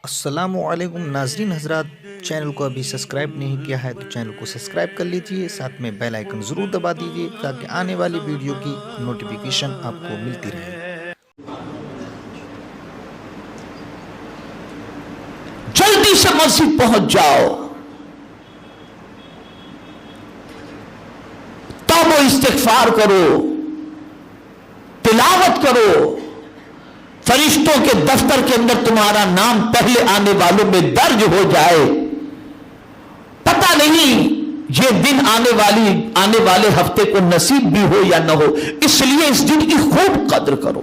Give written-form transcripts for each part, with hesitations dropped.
السلام علیکم ناظرین حضرات، چینل کو ابھی سبسکرائب نہیں کیا ہے تو چینل کو سبسکرائب کر لیجئے، ساتھ میں بیل آئیکن ضرور دبا دیجئے تاکہ آنے والی ویڈیو کی نوٹیفیکیشن آپ کو ملتی رہے۔ جلدی سے مسجد پہنچ جاؤ، توبہ و استغفار کرو، تلاوت کرو، فرشتوں کے دفتر کے اندر تمہارا نام پہلے آنے والوں میں درج ہو جائے۔ پتہ نہیں یہ دن آنے والے ہفتے کو نصیب بھی ہو یا نہ ہو، اس لیے اس دن کی خوب قدر کرو۔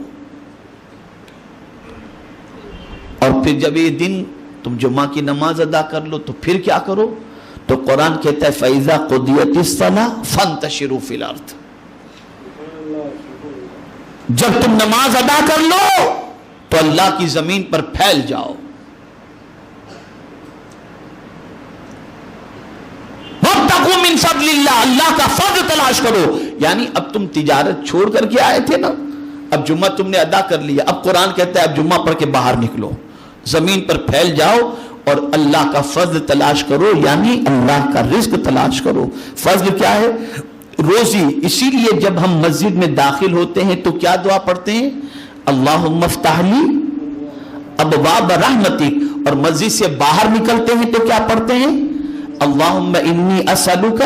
اور پھر جب یہ دن تم جمعہ کی نماز ادا کر لو تو پھر کیا کرو؟ تو قرآن کہتا ہے فَإِذَا قُضِيَتِ الصَّلَاةُ فَانْتَشِرُوا فِي الْأَرْضِ۔ جب تم نماز ادا کر لو تو اللہ کی زمین پر پھیل جاؤ۔ وَابْتَغُوا مِن فَضْلِ اللَّهِ، اللہ کا فضل تلاش کرو۔ یعنی اب تم تجارت چھوڑ کر کے آئے تھے نا، اب جمعہ تم نے ادا کر لیا، اب قرآن کہتا ہے اب جمعہ پڑھ کے باہر نکلو، زمین پر پھیل جاؤ اور اللہ کا فضل تلاش کرو، یعنی اللہ کا رزق تلاش کرو۔ فضل کیا ہے؟ روزی۔ اسی لیے جب ہم مسجد میں داخل ہوتے ہیں تو کیا دعا پڑھتے ہیں؟ اللہم افتح لی ابواب رحمتک، اور مسجد سے باہر نکلتے ہیں تو کیا پڑھتے ہیں؟ اللہم انی اسألک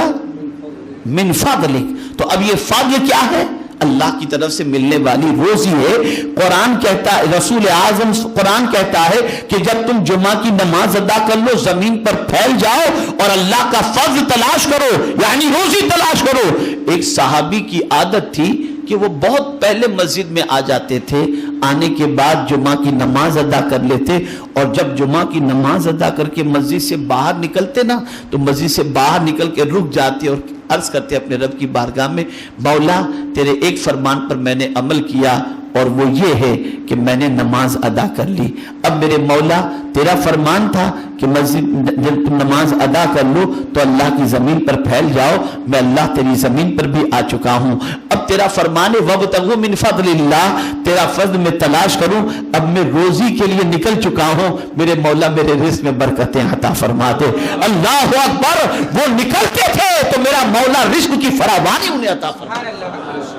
من فضلک۔ تو اب یہ فضل کیا ہے؟ اللہ کی طرف سے ملنے والی روزی ہے۔ قرآن کہتا ہے، رسول اعظم قرآن کہتا ہے کہ جب تم جمعہ کی نماز ادا کر لو، زمین پر پھیل جاؤ اور اللہ کا فضل تلاش کرو، یعنی روزی تلاش کرو۔ ایک صحابی کی عادت تھی کہ وہ بہت پہلے مسجد میں آ جاتے تھے، آنے کے بعد جمعہ کی نماز ادا کر لیتے، اور جب جمعہ کی نماز ادا کر کے مسجد سے باہر نکلتے نا تو مسجد سے باہر نکل کے رک جاتے اور عرض کرتے اپنے رب کی بارگاہ میں، مولا تیرے ایک فرمان پر میں نے عمل کیا اور وہ یہ ہے کہ میں نے نماز ادا کر لی۔ اب میرے مولا تیرا فرمان تھا کہ مسجد جب تم نماز ادا کر لو تو اللہ کی زمین پر پھیل جاؤ، میں اللہ تیری زمین پر بھی آ چکا ہوں، اب تیرا فرمان ہے وَابْتَغُوا مِن فَضْلِ اللَّهِ، تیرا فضل میں تلاش کروں، اب میں روزی کے لیے نکل چکا ہوں، میرے مولا میرے رزق میں برکتیں عطا فرما دے۔ اللہ اکبر! وہ نکلتے تھے تو میرا مولا رزق کی فراوانی انہیں عطا فرما دے۔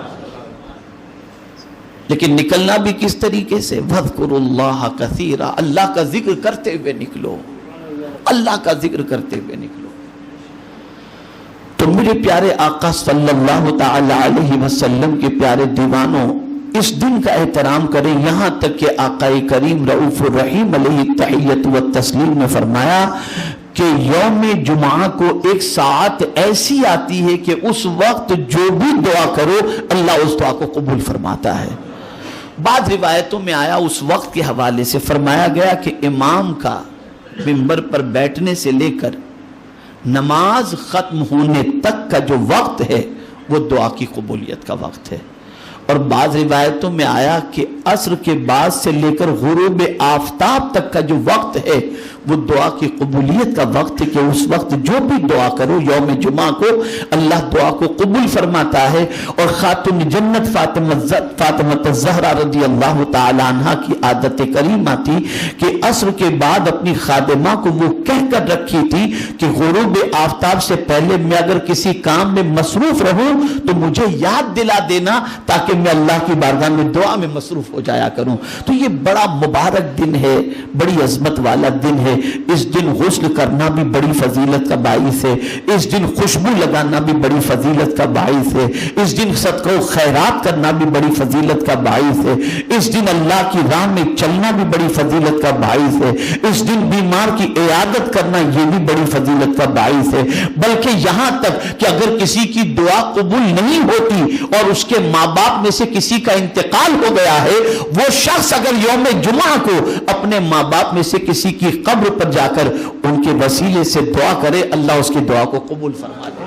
لیکن نکلنا بھی کس طریقے سے؟ وَاذْكُرُوا اللَّهَ كَثِيرًا، اللہ کا ذکر کرتے ہوئے نکلو، اللہ کا ذکر کرتے ہوئے نکلو۔ تو میرے پیارے آقا صلی اللہ تعالی علیہ وسلم کے پیارے دیوانوں، اس دن کا احترام کریں، یہاں تک کہ آقا کریم رؤوف الرحیم علیہ التحیۃ والتسلیم نے فرمایا کہ یوم جمعہ کو ایک ساعت ایسی آتی ہے کہ اس وقت جو بھی دعا کرو اللہ اس دعا کو قبول فرماتا ہے۔ بعض روایتوں میں آیا اس وقت کے حوالے سے فرمایا گیا کہ امام کا منبر پر بیٹھنے سے لے کر نماز ختم ہونے تک کا جو وقت ہے وہ دعا کی قبولیت کا وقت ہے۔ اور بعض روایتوں میں آیا کہ عصر کے بعد سے لے کر غروب آفتاب تک کا جو وقت ہے وہ دعا کی قبولیت کا وقت ہے، کہ اس وقت جو بھی دعا کرو یوم جمعہ کو اللہ دعا کو قبول فرماتا ہے۔ اور خاتون جنت فاطمہ الزہرا رضی اللہ تعالی عنہ کی عادت کریمہ تھی کہ عصر کے بعد اپنی خادمہ کو وہ کہہ کر رکھی تھی کہ غروب آفتاب سے پہلے میں اگر کسی کام میں مصروف رہوں تو مجھے یاد دلا دینا تاکہ میں اللہ کی بارگاہ میں دعا میں مصروف ہو جایا کروں۔ تو یہ بڑا مبارک دن ہے، بڑی عظمت والا دن ہے۔ اس دن غسل کرنا بھی بڑی فضیلت کا باعث ہے، اس دن خوشبو لگانا بھی بڑی فضیلت کا باعث ہے، اس دن صدقہ و خیرات کرنا بھی بڑی فضیلت کا باعث ہے، اس دن اللہ کی راہ میں چلنا بھی بڑی فضیلت کا باعث ہے، اس دن بیمار کی عیادت کرنا یہ بھی بڑی فضیلت کا باعث ہے۔ بلکہ یہاں تک کہ اگر کسی کی دعا قبول نہیں ہوتی اور اس کے ماں باپ میں سے کسی کا انتقال ہو گیا ہے، وہ شخص اگر یوم جمعہ کو اپنے ماں باپ میں سے کسی کی قبر پر جا کر ان کے وسیلے سے دعا کرے، اللہ اس کی دعا کو قبول فرما لے۔